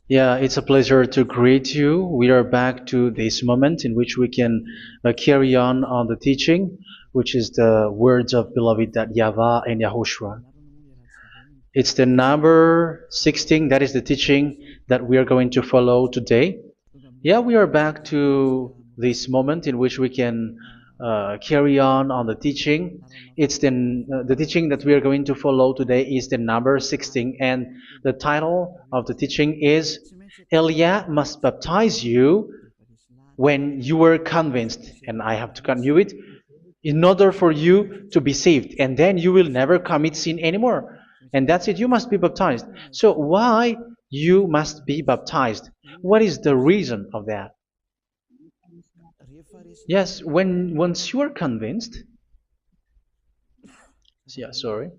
Yeah, it's a pleasure to greet you. We are back to this moment in which we can carry on the teaching, which is the words of beloved that YAHVAH and YAHOSHUA. It's the number 16, that is the teaching that we are going to follow today. Yeah, we are back to this moment in which we can carry on the teaching. It's the teaching that we are going to follow today is the number 16, and the title of the teaching is Elia must baptize you when you were convinced, and I have to continue it, in order for you to be saved, and then you will never commit sin anymore. And that's it, you must be baptized. So why you must be baptized? What is the reason of that? Yes, when once you are convinced, yeah, sorry,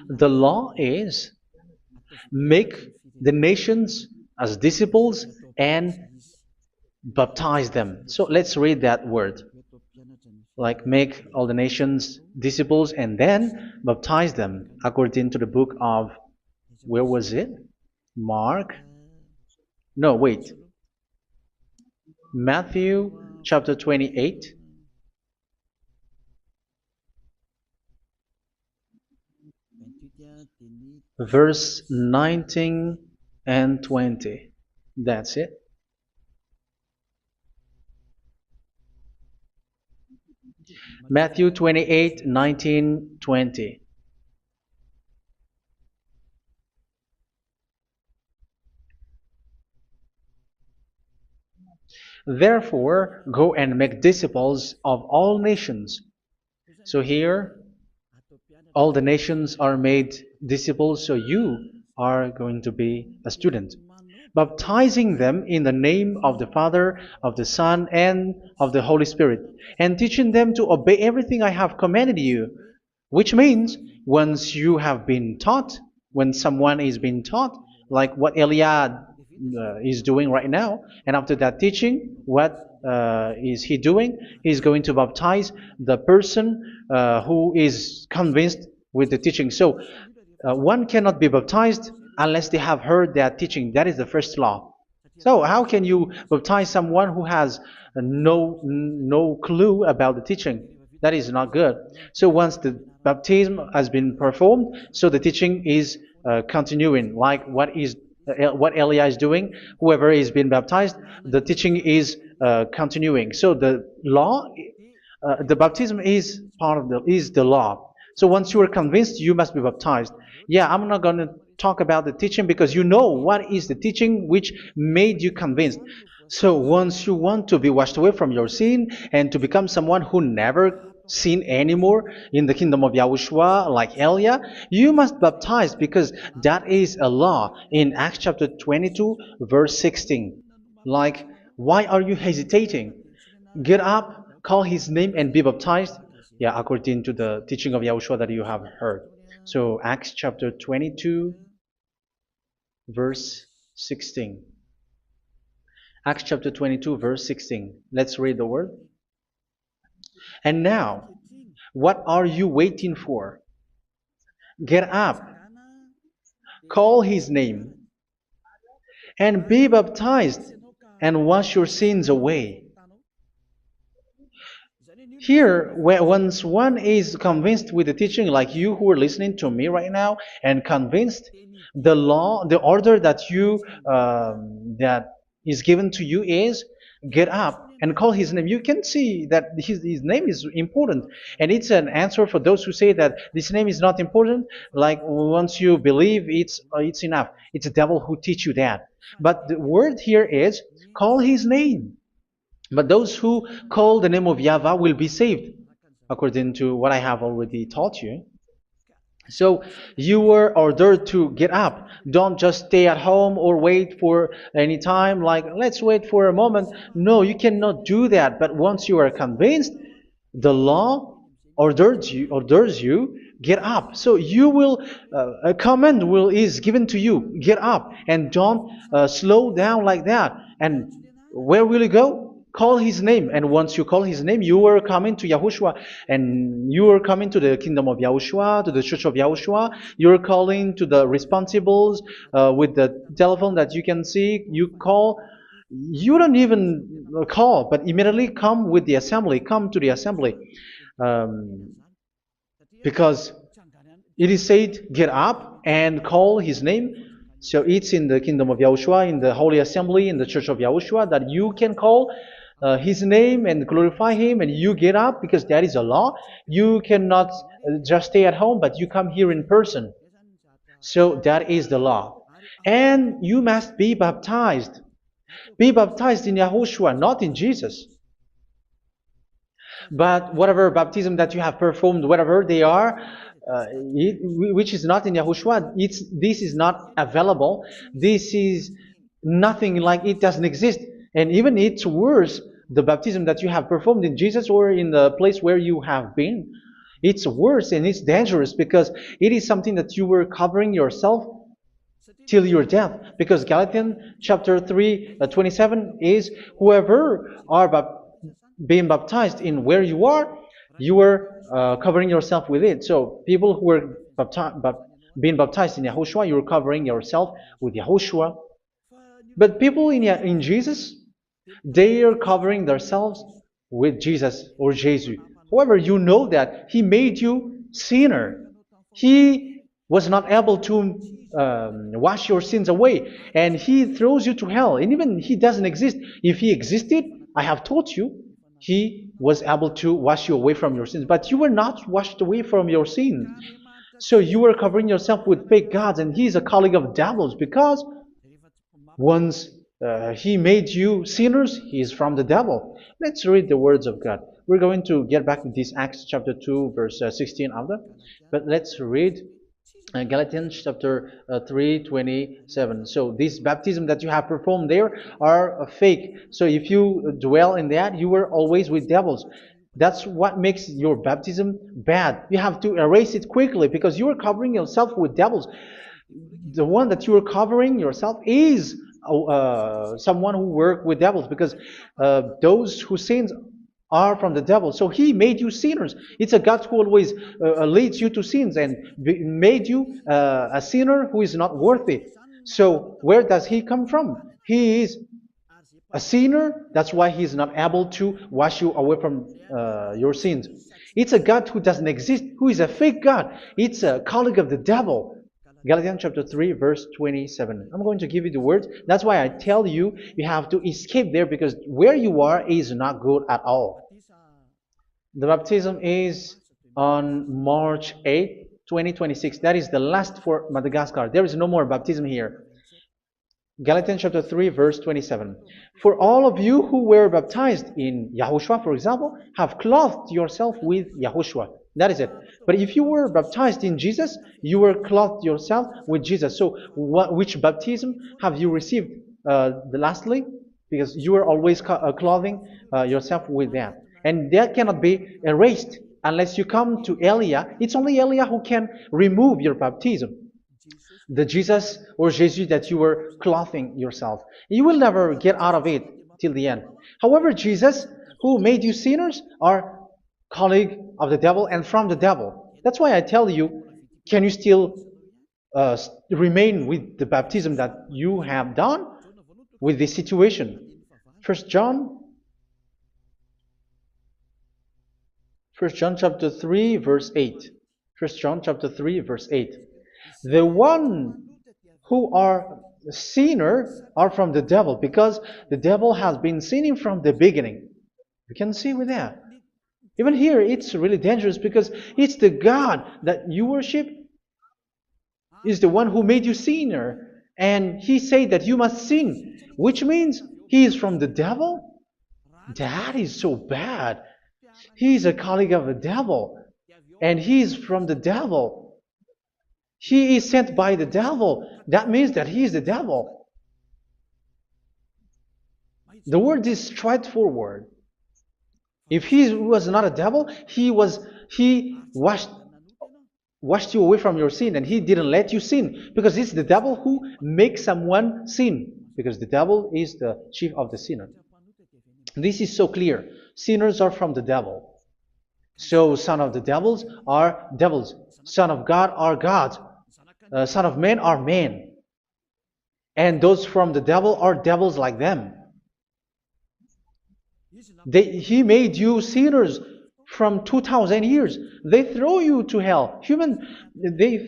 the law is make the nations as disciples and baptize them. So let's read that word. Like make all the nations disciples and then baptize them according to the book of, where was it? Mark? No, wait. Matthew chapter 28. Verse 19 and 20. That's it. Matthew 28, 19, 20. Therefore, go and make disciples of all nations. So here, all the nations are made disciples, so you are going to be a student. Baptizing them in the name of the Father, of the Son, and of the Holy Spirit, and teaching them to obey everything I have commanded you. Which means, once you have been taught, when someone is being taught, like what Elia is doing right now, and after that teaching, what is he doing? He's going to baptize the person who is convinced with the teaching. So one cannot be baptized unless they have heard that teaching. That is the first law. So how can you baptize someone who has no clue about the teaching? That is not good. So once the baptism has been performed, so the teaching is continuing. Like what Elia is doing, whoever is being baptized, the teaching is continuing. So the law, the baptism is part of the law. So once you are convinced, you must be baptized. Yeah, I'm not going to talk about the teaching because you know what is the teaching which made you convinced. So once you want to be washed away from your sin and to become someone who never sin anymore in the kingdom of Yahushua, like Elia, you must baptize because that is a law in Acts chapter 22, verse 16. Like, why are you hesitating? Get up, call his name, and be baptized. Yeah, according to the teaching of Yahushua that you have heard. So Acts chapter 22, verse 16. Acts chapter 22, verse 16. Let's read the word. And now, what are you waiting for? Get up, call his name, and be baptized, and wash your sins away. Here, once one is convinced with the teaching, like you who are listening to me right now, and convinced, the law, the order that that is given to you is get up and call his name. You can see that his name is important, and it's an answer for those who say that this name is not important. Like once you believe, it's enough. It's the devil who teach you that. But the word here is call his name. But those who call the name of YAHVAH will be saved, according to what I have already taught you. So you were ordered to get up. Don't just stay at home or wait for any time, like let's wait for a moment. No, you cannot do that. But once you are convinced, the law orders you get up. So you will a command is given to you, get up, and don't slow down like that. And where will you go? call his name. And once you call his name, you are coming to Yahushua. And you are coming to the kingdom of Yahushua, to the church of Yahushua. You're calling to the responsibles with the telephone that you can see. You call. You don't even call, but immediately come with the assembly. Come to the assembly. Um, because it is said, get up and call his name. So it's in the kingdom of Yahushua, in the holy assembly, in the church of Yahushua, that you can call his name and glorify him, and you get up because that is a law. You cannot just stay at home, but you come here in person. So that is the law. And you must be baptized. Be baptized in Yahushua, not in Jesus. But whatever baptism that you have performed, whatever they are, which is not in Yahushua, this is not available. This is nothing, like it doesn't exist. And even it's worse, the baptism that you have performed in Jesus or in the place where you have been. It's worse and it's dangerous because it is something that you were covering yourself till your death. Because Galatians chapter 3, 27 is, whoever are being baptized in where you are covering yourself with it. So people who were being baptized in Yahushua, you're covering yourself with Yahushua. But people in Jesus, they are covering themselves with Jesus or Jesus. However, you know that he made you sinner. He was not able to wash your sins away, and he throws you to hell. And even he doesn't exist. If he existed, I have told you, he was able to wash you away from your sins. But you were not washed away from your sins. So you were covering yourself with fake gods, and he is a colleague of devils, because once he made you sinners, he is from the devil. Let's read the words of God. We're going to get back to this Acts chapter 2, verse 16 after. But let's read Galatians chapter 3:27. So this baptism that you have performed there are fake. So if you dwell in that, you were always with devils. That's what makes your baptism bad. You have to erase it quickly because you are covering yourself with devils. The one that you are covering yourself is someone who worked with devils, because those who sins are from the devil. So he made you sinners. It's a God who always leads you to sins and made you a sinner who is not worthy. So where does he come from? He is a sinner. That's why he is not able to wash you away from your sins. It's a God who doesn't exist, who is a fake God. It's a colleague of the devil. Galatians chapter 3, verse 27. I'm going to give you the words. That's why I tell you, you have to escape there, because where you are is not good at all. The baptism is on March 8, 2026. That is the last for Madagascar. There is no more baptism here. Galatians chapter 3, verse 27. For all of you who were baptized in Yahushua, for example, have clothed yourself with Yahushua. That is it. But if you were baptized in Jesus, you were clothed yourself with Jesus. So which baptism have you received lastly? Because you are always clothing yourself with that. And that cannot be erased unless you come to Elia. It's only Elia who can remove your baptism. The Jesus or Jesus that you were clothing yourself. You will never get out of it till the end. However, Jesus, who made you sinners, are colleague of the devil and from the devil. That's why I tell you, can you still remain with the baptism that you have done with this situation? First John chapter 3, verse 8. First John chapter 3, verse 8. The one who are sinners are from the devil, because the devil has been sinning from the beginning. You can see with that. Even here, it's really dangerous, because it's the God that you worship is the one who made you sinner. And he said that you must sin, which means he is from the devil. That is so bad. He is a colleague of the devil, and he is from the devil. He is sent by the devil. That means that he is the devil. The word is straightforward. If he was not a devil, he washed you away from your sin, and he didn't let you sin, because it's the devil who makes someone sin, because the devil is the chief of the sinner. This is so clear. Sinners are from the devil. So son of the devils are devils. Son of God are God. Son of men are men. And those from the devil are devils like them. He made you sinners from 2000 years. They throw you to hell. He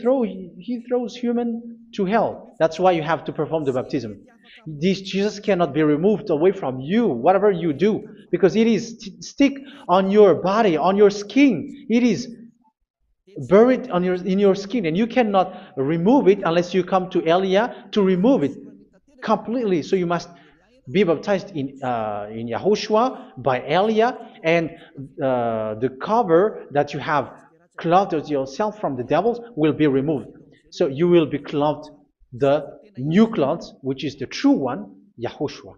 throws human to hell. That's why you have to perform the baptism. This Jesus cannot be removed away from you, whatever you do, because it is stick on your body, on your skin. It is buried in your skin, and you cannot remove it unless you come to Elia to remove it completely. So you must be baptized in Yahushua by Elia, and the cover that you have clothed yourself from the devils will be removed. So you will be clothed the new clothes, which is the true one, Yahushua.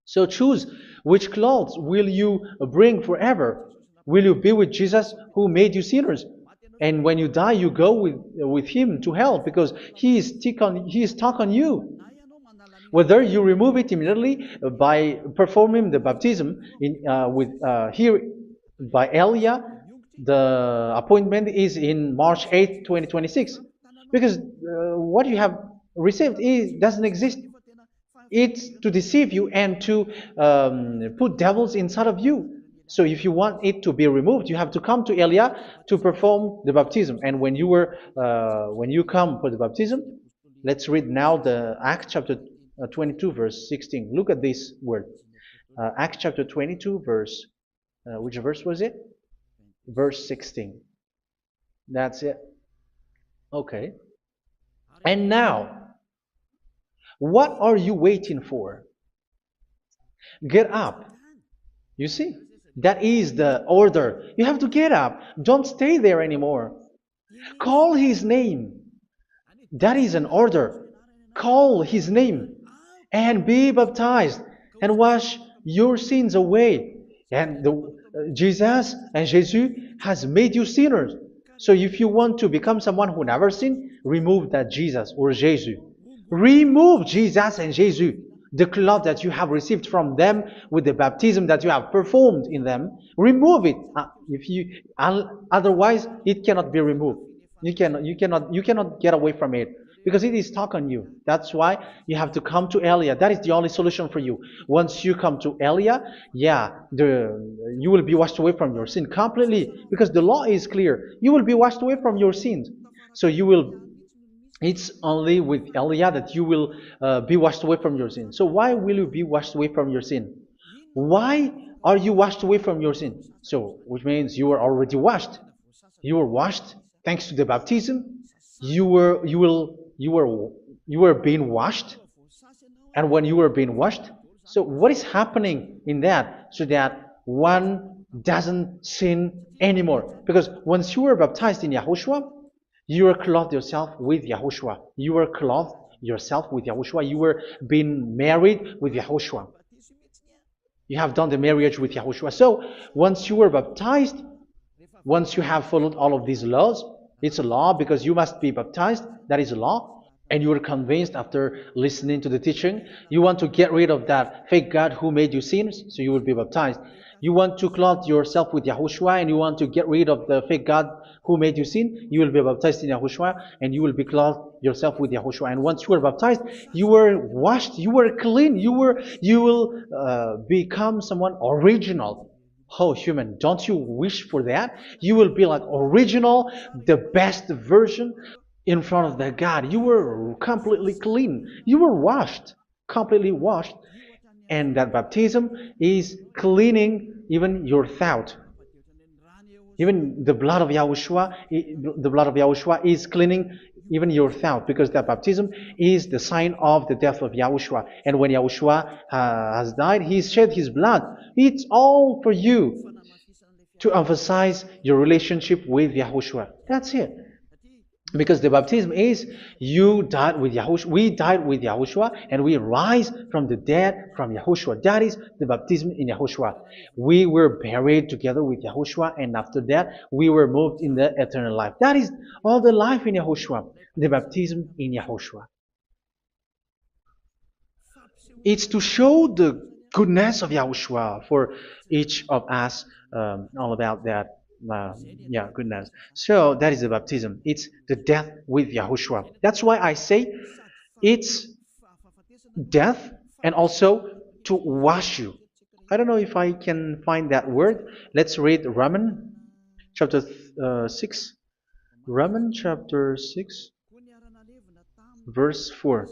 So choose which clothes will you bring forever. Will you be with Jesus who made you sinners? And when you die, you go with him to hell because he is stuck on you. Whether you remove it immediately by performing the baptism here by Elia, the appointment is in March 8, 2026. Because what you have received doesn't exist. It's to deceive you and to put devils inside of you. So if you want it to be removed, you have to come to Elia to perform the baptism. And when you come for the baptism, let's read now the Acts chapter 22 verse 16. Look at this word. Acts chapter 22 verse, which verse was it? Verse 16. That's it. Okay. And now, what are you waiting for? Get up. You see, that is the order. You have to get up. Don't stay there anymore. Call his name. That is an order. Call his name and be baptized and wash your sins away. And Jesus has made you sinners. So if you want to become someone who never sinned, remove that Jesus or Jesus. Remove Jesus and Jesus, the cloth that you have received from them with the baptism that you have performed in them. Remove it. Otherwise, it cannot be removed. You cannot get away from it because it is stuck on you. That's why you have to come to Elia. That is the only solution for you. Once you come to Elia, you will be washed away from your sin completely because the law is clear. You will be washed away from your sins. So it's only with Elia that you will be washed away from your sin. So why will you be washed away from your sin? Why are you washed away from your sin? So, which means you were already washed. You were washed thanks to the baptism. You were being washed, and when you were being washed, so what is happening in that? So that one doesn't sin anymore. Because once you were baptized in Yahushua, you were clothed yourself with Yahushua. You were clothed yourself with Yahushua. You were being married with Yahushua. You have done the marriage with Yahushua. So once you were baptized, once you have followed all of these laws, it's a law because you must be baptized. That is a law. And you are convinced after listening to the teaching, you want to get rid of that fake God who made you sinners, so you will be baptized. You want to clothe yourself with Yahushua and you want to get rid of the fake God who made you sin, you will be baptized in Yahushua and you will be clothed yourself with Yahushua. And once you are baptized, you were washed, you were clean, you will become someone original. Oh, human, don't you wish for that? You will be like original, the best version in front of the God. You were completely clean. You were washed, completely washed. And that baptism is cleaning even your thought. Even the blood of Yahushua is cleaning even your thought, because that baptism is the sign of the death of Yahushua. And when Yahushua has died, he shed his blood. It's all for you to emphasize your relationship with Yahushua. That's it. Because the baptism is you died with Yahushua, we died with Yahushua, and we rise from the dead from Yahushua. That is the baptism in Yahushua. We were buried together with Yahushua, and after that we were moved in the eternal life. That is all the life in Yahushua, the baptism in Yahushua. It's to show goodness of Yahushua for each of us, all about that. Uh, yeah, goodness. So that is the baptism. It's the death with Yahushua. That's why I say it's death and also to wash you. I don't know if I can find that word. Let's read Roman chapter 6. Roman chapter 6, verse 4.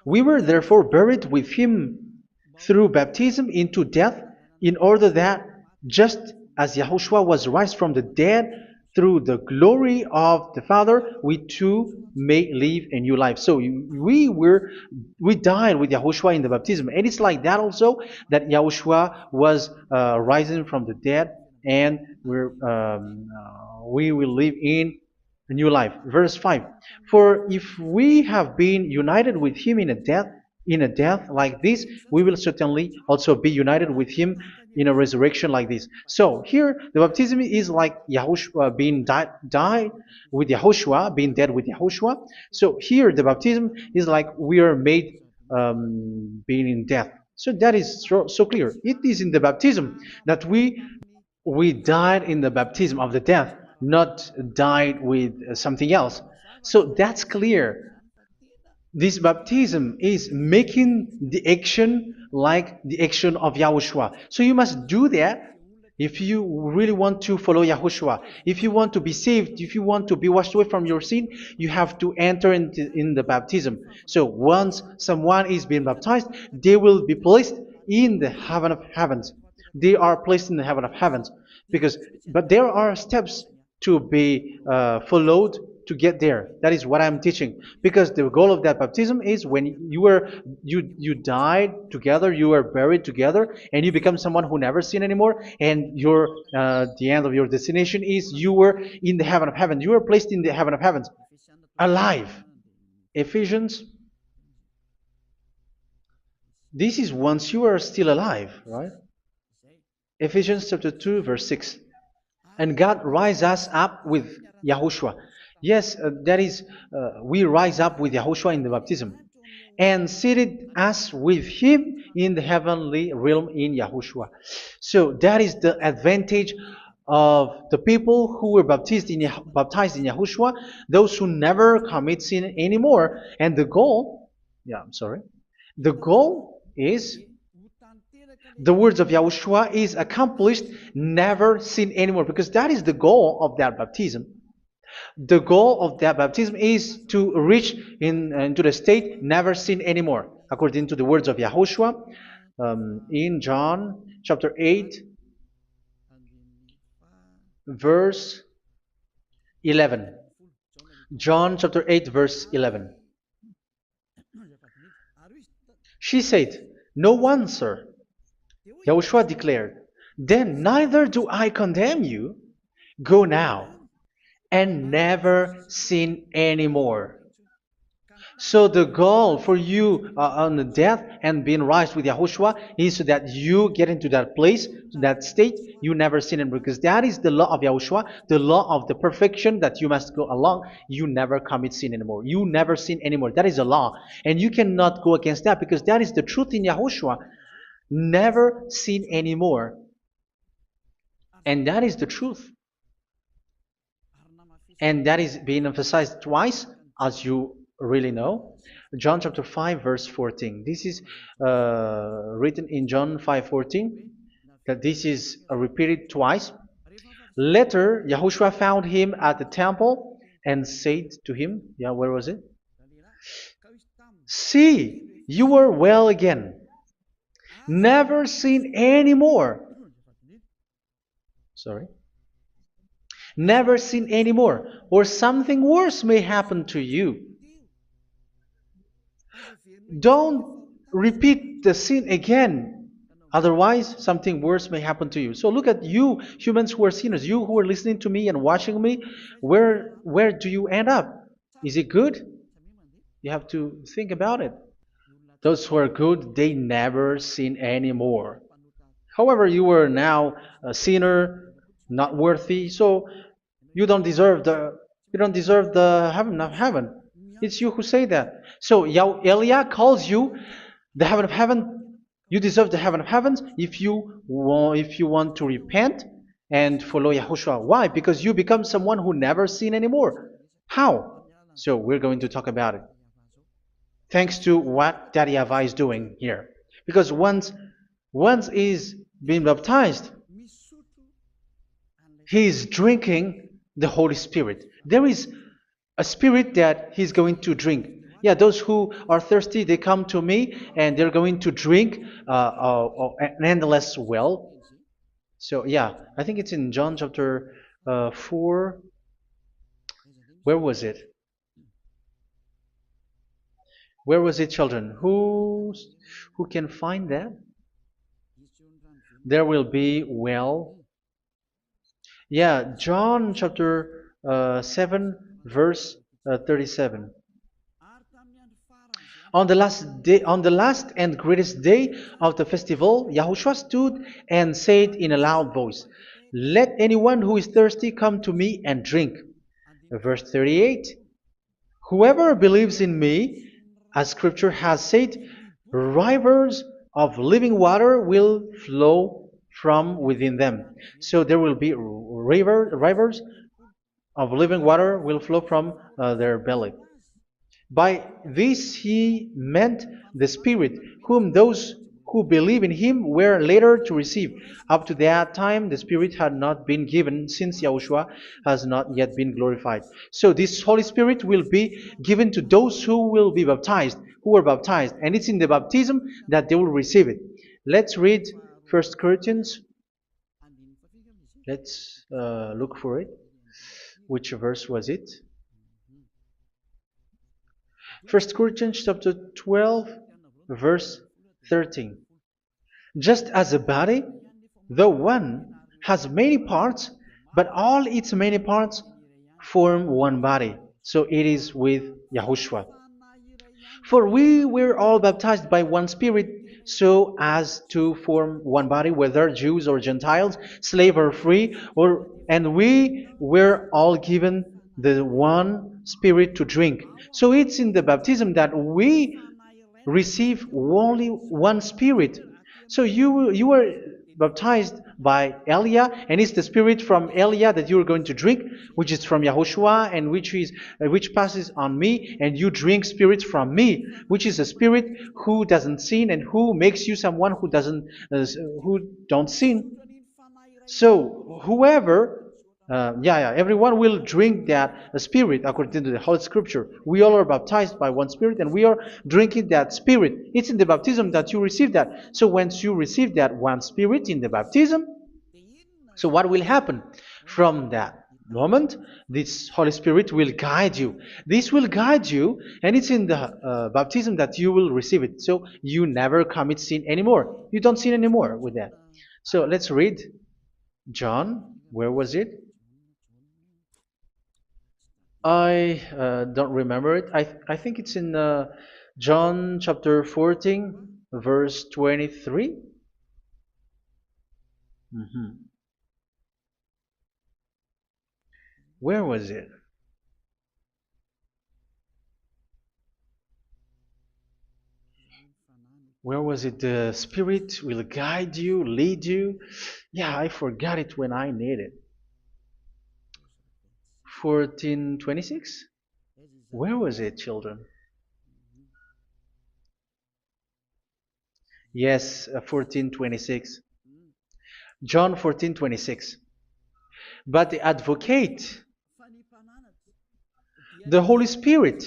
We were therefore buried with him through baptism into death, in order that, just as Yahushua was raised from the dead through the glory of the Father, we too may live a new life. So we died with Yahushua in the baptism, and it's like that also that Yahushua was rising from the dead, and we will live in a new life. Verse 5. For if we have been united with him in a death like this, we will certainly also be united with him in a resurrection like this. So here the baptism is like Yahushua being died with Yahushua, being dead with Yahushua. So here the baptism is like we are made being in death. So that is so clear. It is in the baptism that we died in the baptism of the death, not died with something else. So that's clear. This baptism is making the action like the action of Yahushua. So you must do that if you really want to follow Yahushua. If you want to be saved, if you want to be washed away from your sin, you have to enter in the baptism. So once someone is being baptized, they will be placed in the heaven of heavens. They are placed in the heaven of heavens because, but there are steps to be followed to get there. That is what I'm teaching. Because the goal of that baptism is when you died together, you were buried together, and you become someone who never sin anymore. And your the end of your destination is you were in the heaven of heaven. You were placed in the heaven of heavens, alive. Ephesians. This is once you are still alive, right? Ephesians chapter 2, verse 6. And God rise us up with Yahushua. Yes, that is, we rise up with Yahushua in the baptism. And seated us with him in the heavenly realm in Yahushua. So that is the advantage of the people who were baptized in Yahushua, those who never commit sin anymore. And the goal, the goal is the words of Yahushua is accomplished, never sin anymore, because that is the goal of that baptism. The goal of that baptism is to reach into the state never sin anymore, according to the words of Yahushua in John chapter 8, verse 11. John chapter 8, verse 11. She said, "No one, sir." Yahushua declared, "Then neither do I condemn you. Go now and never sin anymore." So the goal for you on the death and being raised with Yahushua is so that you get into that place, to that state, you never sin anymore. Because that is the law of Yahushua, the law of the perfection that you must go along. You never commit sin anymore. You never sin anymore. That is a law. And you cannot go against that because that is the truth in Yahushua. Never sin anymore. And that is the truth. And that is being emphasized twice, as you really know. John chapter 5, verse 14. This is written in John 5:14. That this is repeated twice. Later, Yahushua found him at the temple and said to him, where was it? "See, you are well again. Never sin anymore." Sorry. Never sin anymore, or something worse may happen to you. Don't repeat the sin again. Otherwise, something worse may happen to you. So look at you, humans who are sinners, you who are listening to me and watching me. Where do you end up? Is it good? You have to think about it. Those who are good, they never sin anymore. However, you are now a sinner, not worthy, so you don't deserve the heaven of heaven. It's you who say that. So Eliah calls you the heaven of heaven You deserve the heaven of heavens if you want to repent and follow Yahushua. Why? Because you become someone who never sin anymore. How? So we're going to talk about it. Thanks to what Daddy YAHVAH is doing here. Because once he's been baptized, he is drinking the Holy Spirit. There is a spirit that he's going to drink. Yeah, those who are thirsty, they come to me and they're going to drink an endless well. So, yeah, I think it's in John chapter 4. Where was it? Where was it, children? Who can find that? There will be well. Yeah, John chapter 7, verse 37. On the last and greatest day of the festival, Yahushua stood and said in a loud voice, "Let anyone who is thirsty come to me and drink." Verse 38, "Whoever believes in me, as scripture has said, rivers of living water will flow from within them." So there will be rivers of living water will flow from their belly. By this he meant the Spirit, whom those who believe in him were later to receive. Up to that time, the Spirit had not been given, since Yahushua has not yet been glorified. So this Holy Spirit will be given to those who will be baptized, who are baptized, and it's in the baptism that they will receive it. Let's read 1 Corinthians. Let's look for it. Which verse was it? 1 Corinthians chapter 12, verse 13. Just as a body, though one, has many parts, but all its many parts form one body. So it is with Yahushua. For we were all baptized by one Spirit, so as to form one body, whether Jews or Gentiles, slave or free, and we were all given the one Spirit to drink. So it's in the baptism that we receive only one Spirit. So you were baptized by Elia, and it's the Spirit from Elia that you are going to drink, which is from Yahushua, and which passes on me, and you drink Spirit from me, which is a Spirit who doesn't sin and who makes you someone who don't sin. So whoever everyone will drink that Spirit according to the Holy Scripture. We all are baptized by one Spirit, and we are drinking that Spirit. It's in the baptism that you receive that. So once you receive that one Spirit in the baptism, so what will happen? From that moment, this Holy Spirit will guide you. This will guide you, and it's in the baptism that you will receive it. So you never commit sin anymore. You don't sin anymore with that. So let's read John. Where was it? I don't remember it. I think it's in John chapter 14, verse 23. Mhm. Where was it? Where was it? The Spirit will guide you, lead you. Yeah, I forgot it when I need it. 14:26? Where was it, children? Yes, 14:26. John 14:26. But the advocate, the Holy Spirit,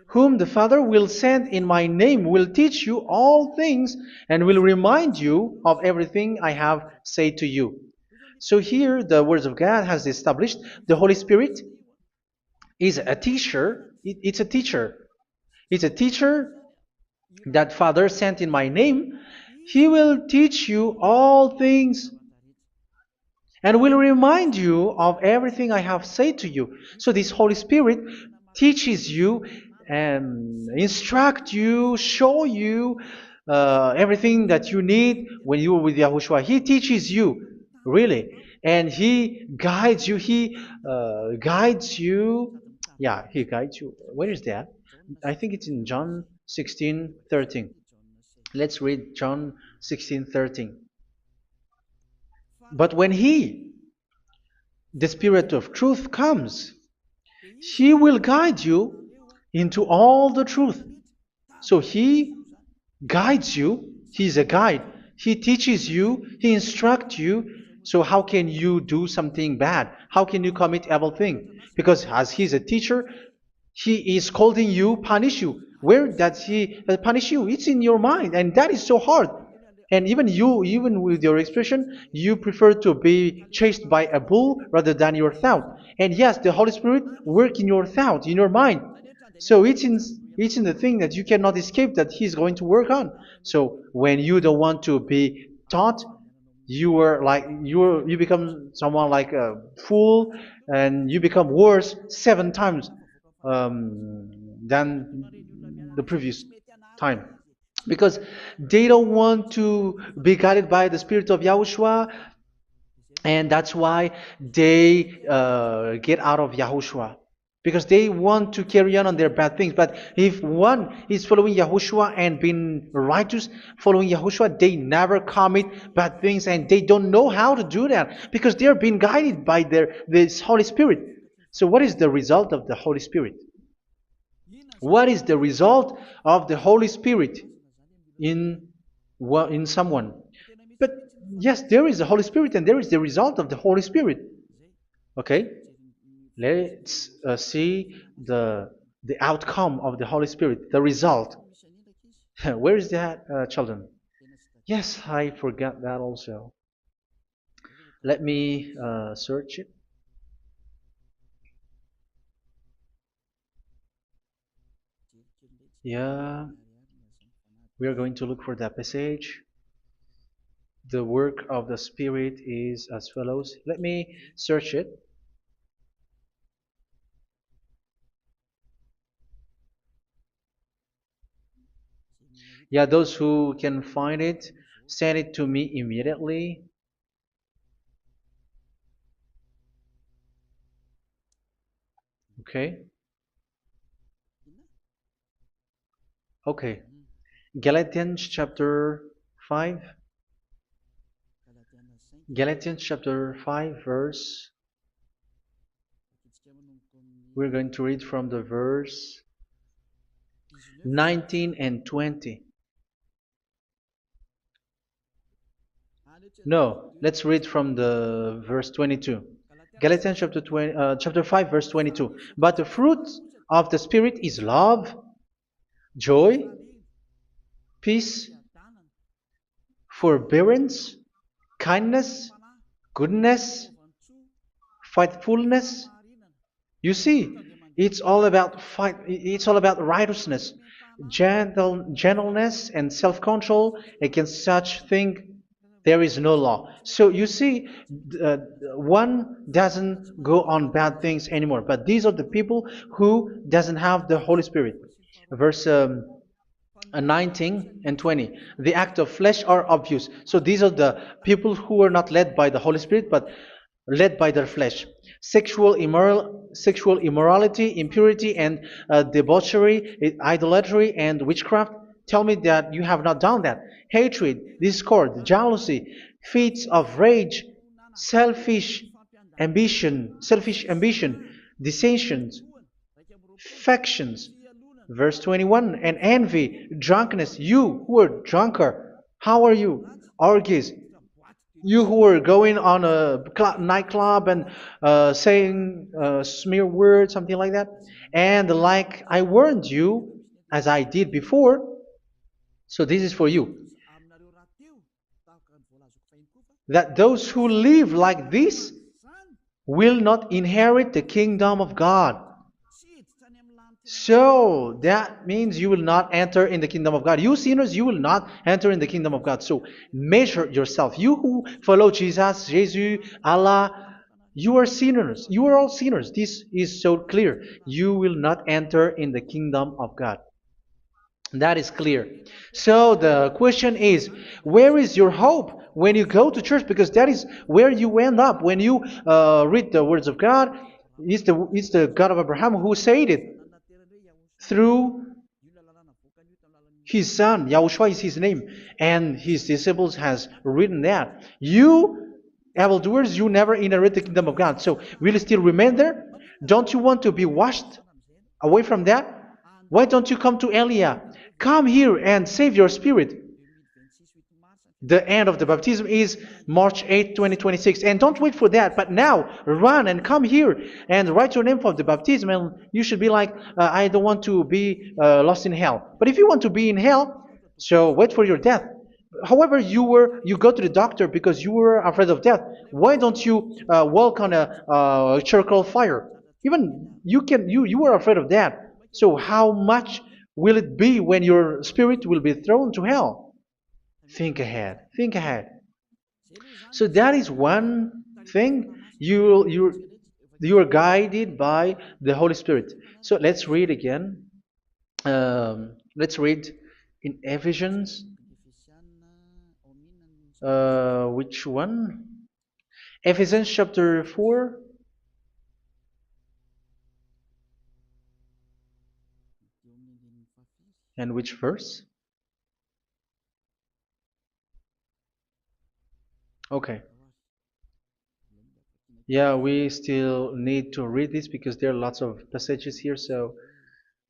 whom the Father will send in my name, will teach you all things and will remind you of everything I have said to you. So here the words of God has established the Holy Spirit is a teacher. It's a teacher. It's a teacher that Father sent in my name. He will teach you all things and will remind you of everything I have said to you. So this Holy Spirit teaches you and instruct you, show you everything that you need when you are with Yahushua. He teaches you, really, and He guides you. He guides you. Yeah, He guides you. Where is that? I think it's in John 16:13. Let's read John 16:13. But when He, the Spirit of truth, comes, He will guide you into all the truth. So He guides you. He's a guide. He teaches you. He instructs you. So how can you do something bad? How can you commit evil thing? Because as He's a teacher, He is scolding you, punish you. Where does He punish you? It's in your mind, and that is so hard. And even you, even with your expression, you prefer to be chased by a bull rather than your thought. And yes, the Holy Spirit work in your thought, in your mind. So it's in the thing that you cannot escape that He's going to work on. So when you don't want to be taught, you become someone like a fool, and you become worse 7 times than the previous time, because they don't want to be guided by the Spirit of Yahushua, and that's why they get out of Yahushua, because they want to carry on their bad things. But if one is following Yahushua and being righteous, following Yahushua, they never commit bad things, and they don't know how to do that because they are being guided by this Holy Spirit. So what is the result of the Holy Spirit? What is the result of the Holy Spirit in in someone? But yes, there is the Holy Spirit, and there is the result of the Holy Spirit. Okay, let's see the outcome of the Holy Spirit, the result. Where is that, children? Yes, I forgot that also. Let me search it. Yeah, we are going to look for that passage. The work of the Spirit is as follows. Let me search it. Yeah, those who can find it, send it to me immediately. Okay. Okay. Galatians chapter 5. Galatians chapter 5, verse. We're going to read from the verse 19 and 20. No, let's read from the verse 22. Galatians chapter 5, verse 22. But the fruit of the Spirit is love, joy, peace, forbearance, kindness, goodness, faithfulness. You see, it's all about righteousness, gentleness, and self-control. Against such thing there is no law. So you see, uh, one doesn't go on bad things anymore. But these are the people who doesn't have the Holy Spirit. Verse 19 and 20. The act of flesh are obvious. So these are the people who are not led by the Holy Spirit, but led by their flesh. Sexual immorality, impurity, and debauchery, idolatry, and witchcraft. Tell me that you have not done that. Hatred, discord, jealousy, fits of rage, selfish ambition, dissensions, factions. Verse 21, and envy, drunkenness. You who are drunkard, how are you? Orgies. You who are going on a nightclub and saying smear words, something like that. And like I warned you, as I did before, so this is for you, that those who live like this will not inherit the kingdom of God. So that means you will not enter in the kingdom of God. You sinners, you will not enter in the kingdom of God. So measure yourself. You who follow Jesus, Allah, you are sinners. You are all sinners. This is so clear. You will not enter in the kingdom of God. That is clear. So the question is, where is your hope when you go to church? Because that is where you end up when you read the words of God. It's the God of Abraham who said it through His son, Yahushua is his name, and his disciples has written that. You evildoers, you never inherit the kingdom of God. So will you still remain there? Don't you want to be washed away from that? Why don't you come to Elia? Come here and save your spirit. The end of the baptism is March 8, 2026. And don't wait for that, but now run and come here and write your name for the baptism. And you should be like, I don't want to be lost in hell. But if you want to be in hell, so wait for your death. However, you go to the doctor because you were afraid of death. Why don't you walk on a charcoal fire? Even you were afraid of that. So how much will it be when your spirit will be thrown to hell? Think ahead. Think ahead. So that is one thing. You are guided by the Holy Spirit. So let's read again. Let's read in Ephesians. Which one? Ephesians chapter 4. And which verse? Okay. Yeah, we still need to read this because there are lots of passages here. So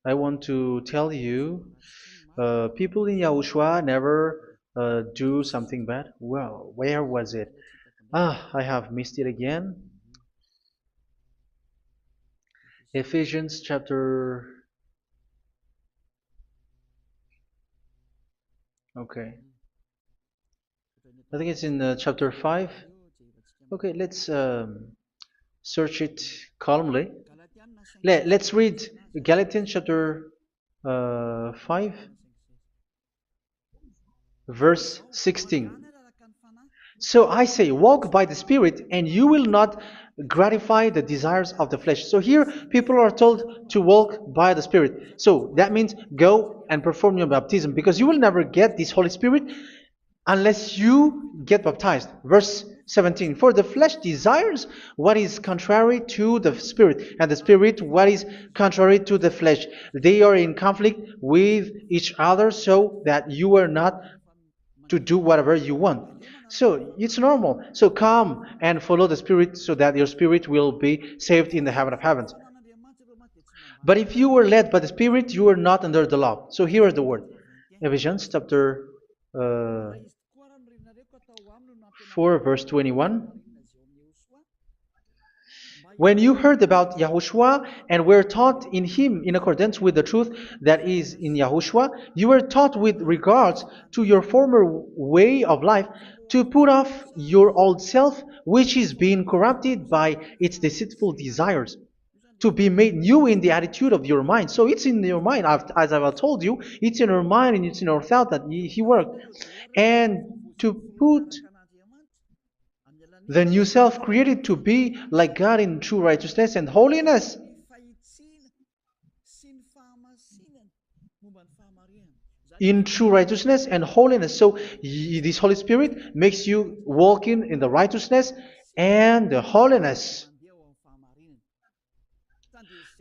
I want to tell you, people in Yahushua never do something bad. Well, where was it? I have missed it again. Ephesians chapter. Okay. I think it's in chapter 5. Okay, let's search it calmly. Let's read Galatians chapter 5, verse 16. So I say, walk by the Spirit, and you will not gratify the desires of the flesh. So here, people are told to walk by the Spirit. So that means go and perform your baptism, because you will never get this Holy Spirit unless you get baptized. Verse 17. For the flesh desires what is contrary to the Spirit, and the Spirit what is contrary to the flesh. They are in conflict with each other, so that you are not to do whatever you want. So it's normal. So come and follow the Spirit so that your spirit will be saved in the heaven of heavens. But if you were led by the Spirit, you are not under the law. So here is the word. Ephesians chapter 4 verse 21. When you heard about Yahushua and were taught in him in accordance with the truth that is in Yahushua, you were taught with regards to your former way of life to put off your old self, which is being corrupted by its deceitful desires, to be made new in the attitude of your mind. So it's in your mind, as I've told you, it's in your mind and it's in your thought that he worked. And to put the new self created to be like God in true righteousness and holiness. In true righteousness and holiness. So this Holy Spirit makes you walking in the righteousness and the holiness.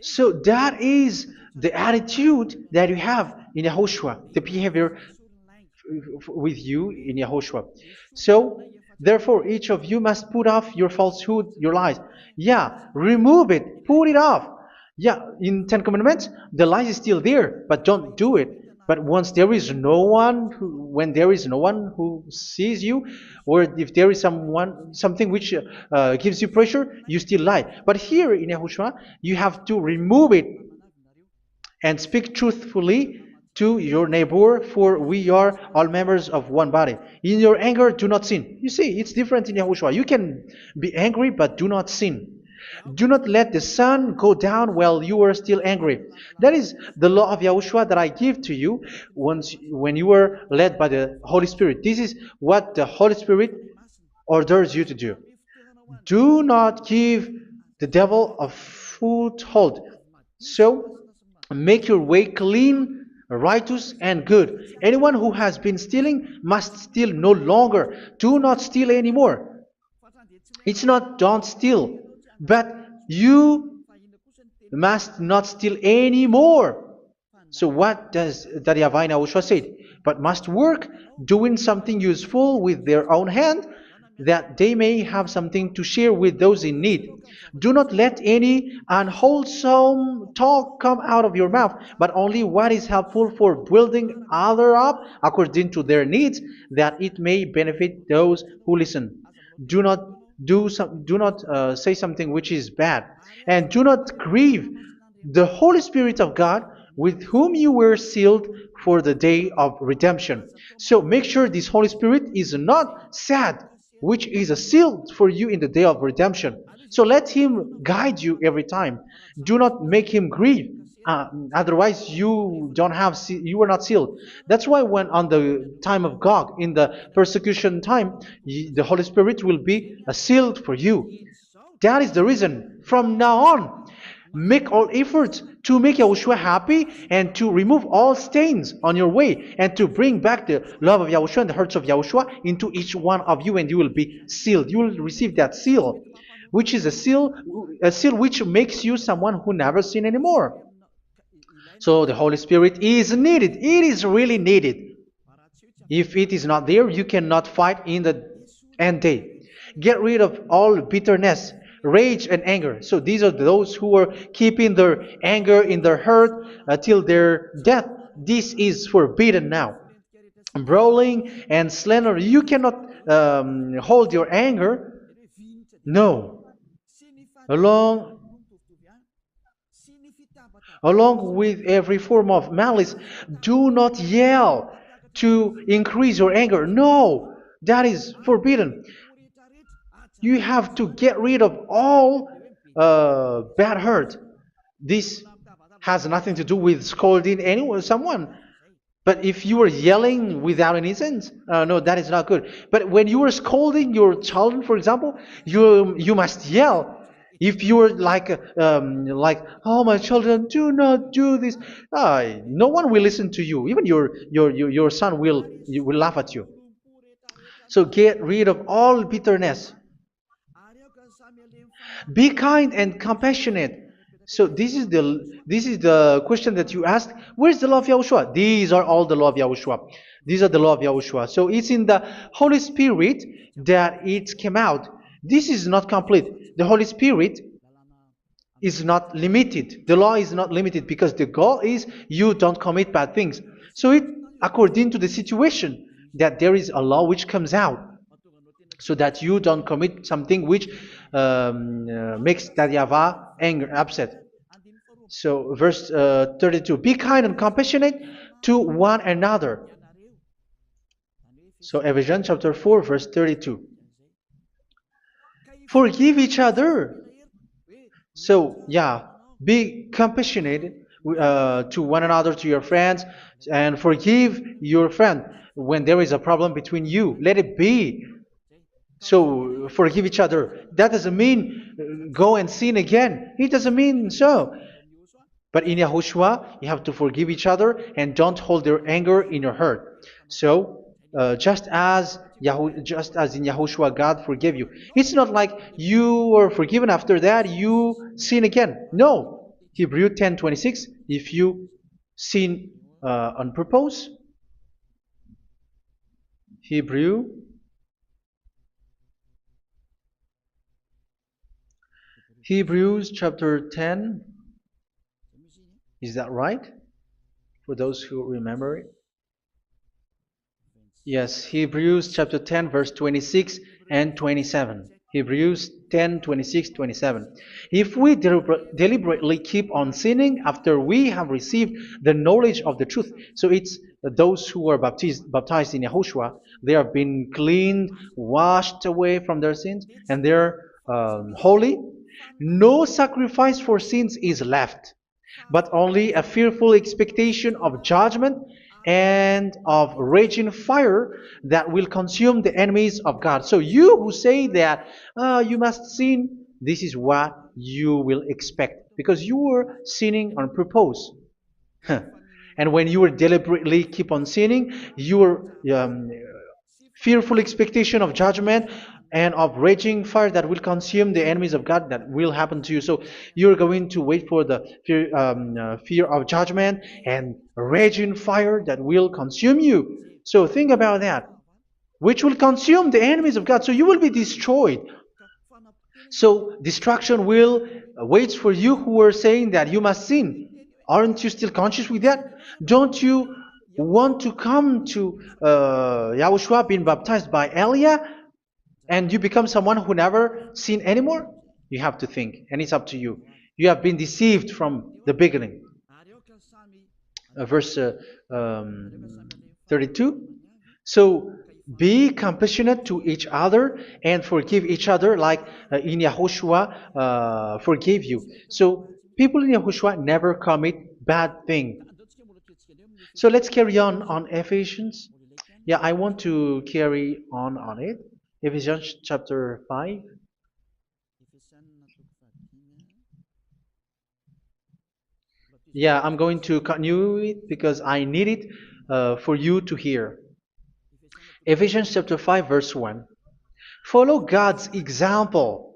So that is the attitude that you have in Yahushua, the behavior with you in Yahushua. So therefore, each of you must put off your falsehood, your lies. Yeah, remove it, put it off. Yeah, in Ten Commandments, the lie is still there, but don't do it. But once there is no one, when there is no one who sees you, or if there is something which gives you pressure, you still lie. But here in Yahushua, you have to remove it and speak truthfully to your neighbor, for we are all members of one body. In your anger, do not sin. You see, it's different in Yahushua. You can be angry, but do not sin. Do not let the sun go down while you are still angry. That is the law of Yahushua that I give to you when you were led by the Holy Spirit. This is what the Holy Spirit orders you to do. Do not give the devil a foothold. So, make your way clean, righteous, and good. Anyone who has been stealing must steal no longer. Do not steal anymore. It's not don't steal, but you must not steal anymore. So what does the YAHVAH Yahushua said? but must work, doing something useful with their own hand, that they may have something to share with those in need. Do not let any unwholesome talk come out of your mouth, but only what is helpful for building others up according to their needs, that it may benefit those who listen. Do not do not say something which is bad, and do not grieve the Holy Spirit of God, with whom you were sealed for the day of redemption. So make sure this Holy Spirit is not sad, which is a seal for you in the day of redemption. So let Him guide you every time. Do not make Him grieve. Otherwise, you were not sealed. That's why when on the time of God, in the persecution time, the Holy Spirit will be a sealed for you. That is the reason. From now on, make all efforts to make Yahushua happy and to remove all stains on your way and to bring back the love of Yahushua and the hearts of Yahushua into each one of you, and you will be sealed. You will receive that seal, which is a seal which makes you someone who never sin anymore. So the Holy Spirit is needed. It is really needed. If it is not there, you cannot fight in the end day. Get rid of all bitterness, rage, and anger. So these are those who are keeping their anger in their heart till their death. This is forbidden now. Brawling and slander. You cannot hold your anger. No. Along Along with every form of malice, do not yell to increase your anger. No, that is forbidden. You have to get rid of all bad hurt. This has nothing to do with scolding anyone, someone. But if you are yelling without any sense, no, that is not good. But when you are scolding your children, for example, you must yell. If you are like, oh my children, do not do this, no one will listen to you. Even your son will laugh at you. So get rid of all bitterness. Be kind and compassionate. So this is the question that you asked. Where's the law of Yahushua? These are all the law of Yahushua. These are the law of Yahushua. So it's in the Holy Spirit that it came out. This is not complete. The Holy Spirit is not limited. The law is not limited because the goal is you don't commit bad things. So it according to the situation that there is a law which comes out, so that you don't commit something which makes that YAHVAH angry, upset. So verse 32, be kind and compassionate to one another. So Ephesians chapter 4 verse 32. Forgive each other. So yeah, be compassionate to one another, to your friends, and forgive your friend when there is a problem between you. Let it be. So forgive each other. That doesn't mean go and sin again. It doesn't mean so. But in Yahushua, you have to forgive each other and don't hold your anger in your heart. So just as in Yahushua, God forgave you. It's not like you were forgiven after that you sin again. No. Hebrew 10:26. If you sin on purpose, Hebrews chapter 10. Is that right? For those who remember it? Yes, Hebrews chapter 10 verse 26 and 27. Hebrews 10, 26, 27. If we deliberately keep on sinning after we have received the knowledge of the truth, so it's those who are baptized in Yahushua, they have been cleaned, washed away from their sins, and they're holy. No sacrifice for sins is left, but only a fearful expectation of judgment and of raging fire that will consume the enemies of God. So you who say that you must sin, this is what you will expect, because you were sinning on purpose. And when you were deliberately keep on sinning, you were fearful expectation of judgment and of raging fire that will consume the enemies of God that will happen to you. So you're going to wait for the fear of judgment and raging fire that will consume you. So think about that, which will consume the enemies of God. So you will be destroyed. So destruction will wait for you who are saying that you must sin. Aren't you still conscious with that? Don't you want to come to Yahushua being baptized by Elia and you become someone who never sinned anymore? You have to think, and it's up to you. You have been deceived from the beginning. Verse 32. So be compassionate to each other and forgive each other like in Yahushua forgave you. So people in Yahushua never commit bad thing. So let's carry on Ephesians. Yeah, I want to carry on it. Ephesians chapter 5. Yeah, I'm going to continue it because I need it for you to hear. Ephesians chapter 5 verse 1. Follow God's example.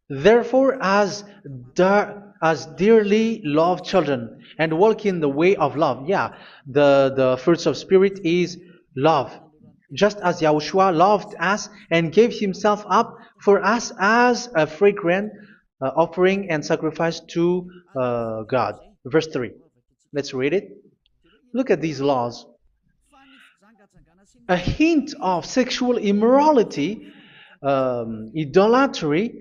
Therefore, as dearly loved children, and walk in the way of love. Yeah, the fruits of spirit is love. Just as Yahushua loved us and gave himself up for us as a fragrant offering and sacrifice to God. Verse 3. Let's read it. Look at these laws. A hint of sexual immorality, idolatry,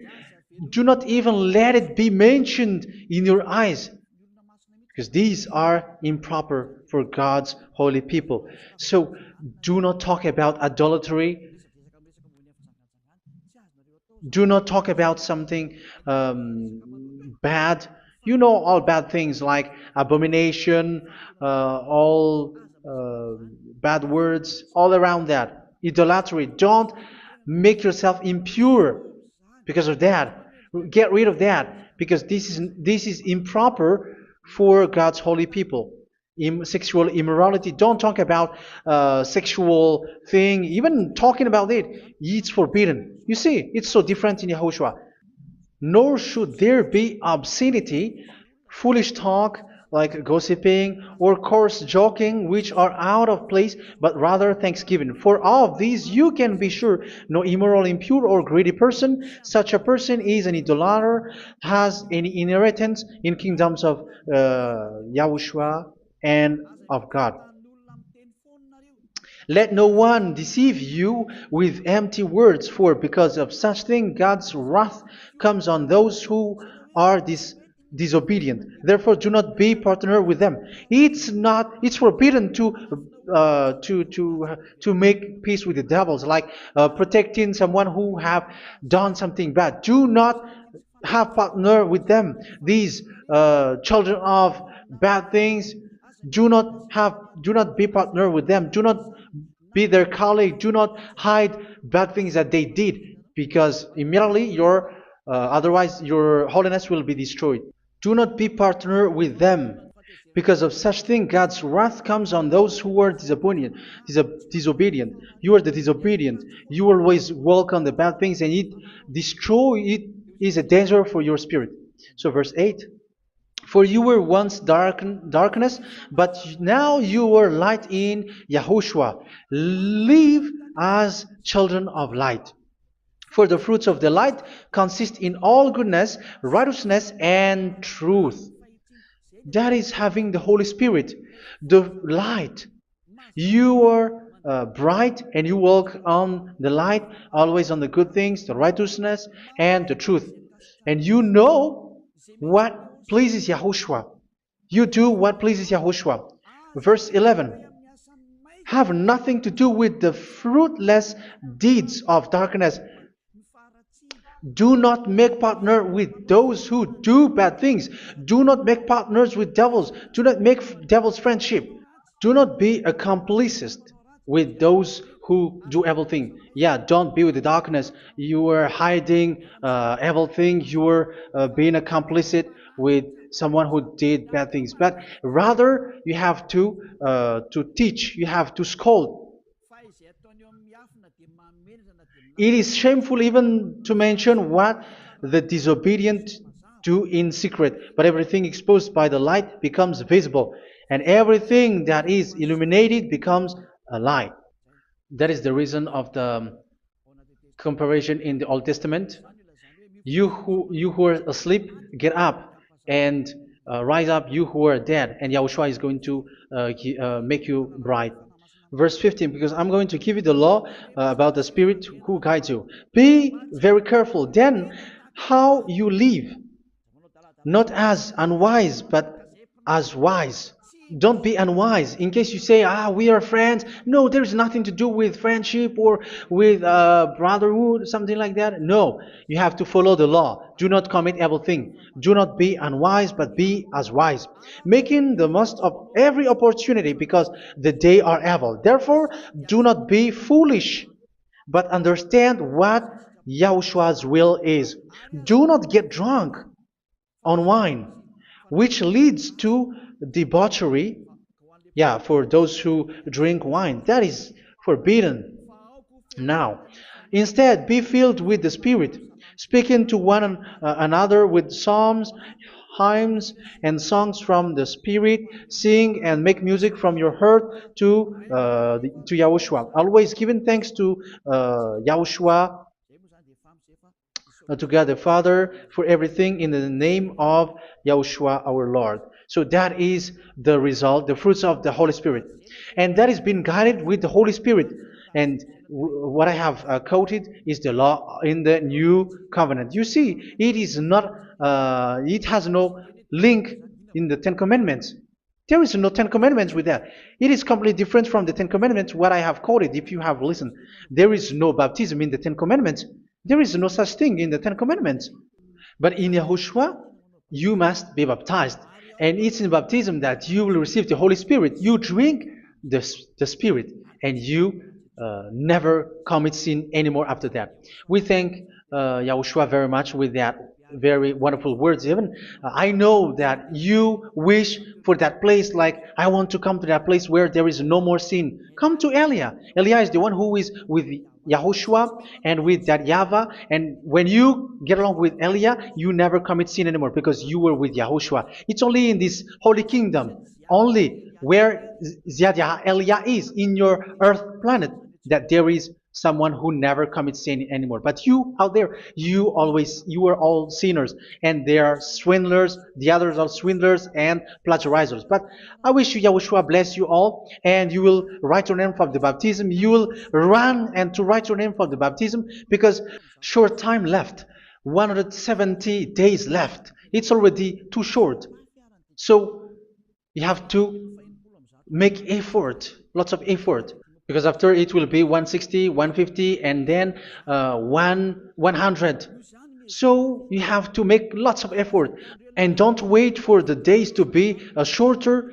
do not even let it be mentioned in your eyes, because these are improper for God's holy people. So do not talk about idolatry. Do not talk about something bad. You know all bad things like abomination, all bad words, all around that. Idolatry. Don't make yourself impure because of that. Get rid of that because this is improper for God's holy people. Sexual immorality. Don't talk about sexual thing. Even talking about it, it's forbidden. You see, it's so different in Yahushua. Nor should there be obscenity, foolish talk like gossiping or coarse joking, which are out of place, but rather thanksgiving. For of these you can be sure: no immoral, impure, or greedy person, such a person is an idolater, has any inheritance in kingdoms of Yahushua and of God. Let no one deceive you with empty words, for because of such thing God's wrath comes on those who are disobedient. Therefore, do not be partner with them. It's forbidden to make peace with the devils, like protecting someone who have done something bad. Do not have partner with them. These children of bad things, do not be partner with them. Do not be their colleague. Do not hide bad things that they did, because immediately otherwise your holiness will be destroyed. Do not be partner with them. Because of such thing, God's wrath comes on those who are disobedient. You are the disobedient. You always walk on the bad things, and it is a danger for your spirit. So verse 8. For you were once darkness, but now you are light in Yahushua. Live as children of light. For the fruits of the light consist in all goodness, righteousness, and truth. That is having the Holy Spirit, the light. You are bright and you walk on the light, always on the good things, the righteousness, and the truth. And you know what pleases Yahushua. You do what pleases Yahushua. Verse 11. Have nothing to do with the fruitless deeds of darkness. Do not make partner with those who do bad things. Do not make partners with devils. Do not make devils friendship. Do not be a complicit with those who do evil thing. Yeah, don't be with the darkness. You are hiding evil thing. You are being a complicit with someone who did bad things, but rather you have to teach, you have to scold. It is shameful even to mention what the disobedient do in secret, but everything exposed by the light becomes visible, and everything that is illuminated becomes a light. That is the reason of the comparison in the Old Testament. You who are asleep, get up and rise up, you who are dead, and Yahushua is going to make you bright. Verse 15, because I'm going to give you the law about the Spirit who guides you. Be very careful then how you live, not as unwise, but as wise. Don't be unwise. In case you say, we are friends. No, there's nothing to do with friendship or with brotherhood, something like that. No, you have to follow the law. Do not commit evil thing. Do not be unwise, but be as wise, making the most of every opportunity, because the day are evil. Therefore, do not be foolish, but understand what Yahushua's will is. Do not get drunk on wine, which leads to debauchery. Yeah, for those who drink wine, that is forbidden now. Instead, be filled with the Spirit, speaking to one another with psalms, hymns, and songs from the Spirit. Sing and make music from your heart to Yahushua. Always giving thanks to Yahushua, to God the Father, for everything in the name of Yahushua our Lord. So that is the result, the fruits of the Holy Spirit. And that is being guided with the Holy Spirit. And what I have quoted is the law in the new covenant. You see, it is not, it has no link in the Ten Commandments. There is no Ten Commandments with that. It is completely different from the Ten Commandments, what I have quoted, if you have listened. There is no baptism in the Ten Commandments. There is no such thing in the Ten Commandments. But in Yahushua, you must be baptized. And it's in baptism that you will receive the Holy Spirit. You drink the Spirit, and you never commit sin anymore after that. We thank Yahushua very much with that very wonderful words. Even I know that you wish for that place, like, I want to come to that place where there is no more sin. Come to Elia. Elia is the one who is with Yahushua and with that YAHVAH. And when you get along with Elia, you never commit sin anymore, because you were with Yahushua. It's only in this holy kingdom, only where Ziad Elia is, in your earth planet, that there is someone who never commits sin anymore. But you out there, you are all sinners, and they are swindlers. The others are swindlers and plagiarizers. But I wish you, Yahushua, bless you all, and you will write your name for the baptism. You will run and to write your name for the baptism, because short time left, 170 days left. It's already too short. So you have to make effort, lots of effort, because after it will be 160, 150, and then 100. So you have to make lots of effort, and don't wait for the days to be shorter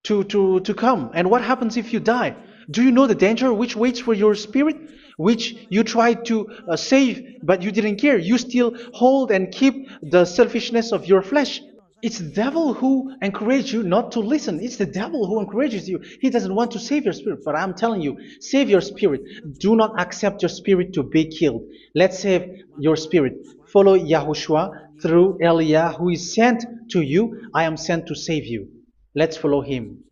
to come. And what happens if you die? Do you know the danger which waits for your spirit, which you tried to save, but you didn't care? You still hold and keep the selfishness of your flesh. It's the devil who encourages you not to listen. It's the devil who encourages you. He doesn't want to save your spirit. But I'm telling you, save your spirit. Do not accept your spirit to be killed. Let's save your spirit. Follow Yahushua through Elia, who is sent to you. I am sent to save you. Let's follow him.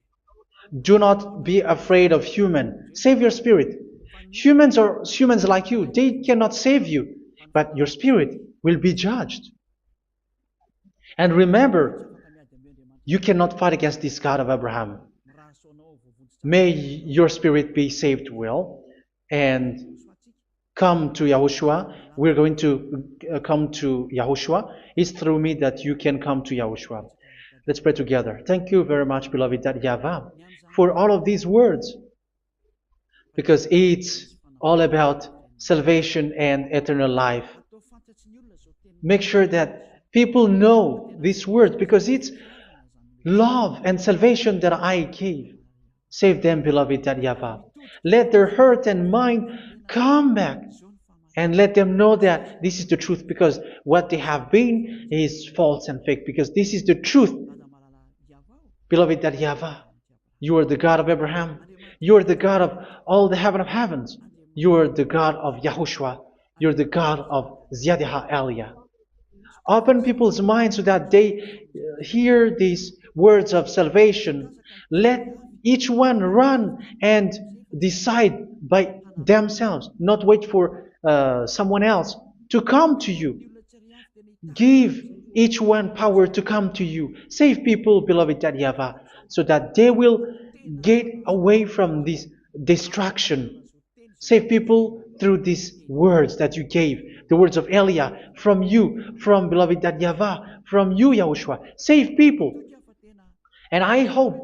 Do not be afraid of human. Save your spirit. Humans are humans like you. They cannot save you. But your spirit will be judged. And remember, you cannot fight against this God of Abraham. May your spirit be saved well, and come to Yahushua. We're going to come to Yahushua. It's through me that you can come to Yahushua. Let's pray together. Thank you very much, beloved YAHVAH, for all of these words, because it's all about salvation and eternal life. Make sure that people know these words, because it's love and salvation that I gave. Save them, beloved YAHVAH. Let their heart and mind come back And let them know that this is the truth, because what they have been is false and fake, because this is the truth. Beloved, that YAHVAH, you are the God of Abraham. You are the God of all the heaven of heavens. You are the God of YAHOSHUA. You're the God of Ziyadiha Aliyah. Open people's minds so that they hear these words of salvation. Let each one run and decide by themselves, not wait for someone else to come to you. Give each one power to come to you. Save people, beloved at YAHVAH, so that they will get away from this distraction. Save people through these words that you gave, the words of Elia, from you, from beloved at YAHVAH, from you, Yahushua. Save people. And I hope,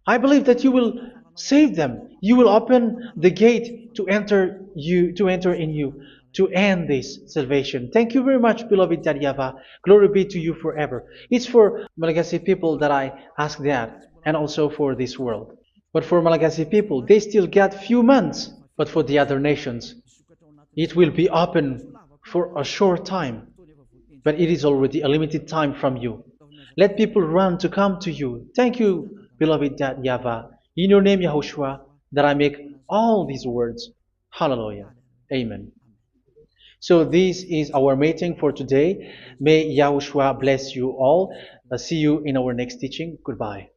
I believe that you will save them. You will open the gate to enter in you, to end this salvation. Thank you very much, beloved Daddy YAHVAH. Glory be to you forever. It's for Malagasy people that I ask that, and also for this world. But for Malagasy people, they still got few months. But for the other nations, it will be open for a short time. But it is already a limited time from you. Let people run to come to you. Thank you, beloved YAHVAH. In your name, Yahushua, that I make all these words. Hallelujah. Amen. So this is our meeting for today. May Yahushua bless you all. See you in our next teaching. Goodbye.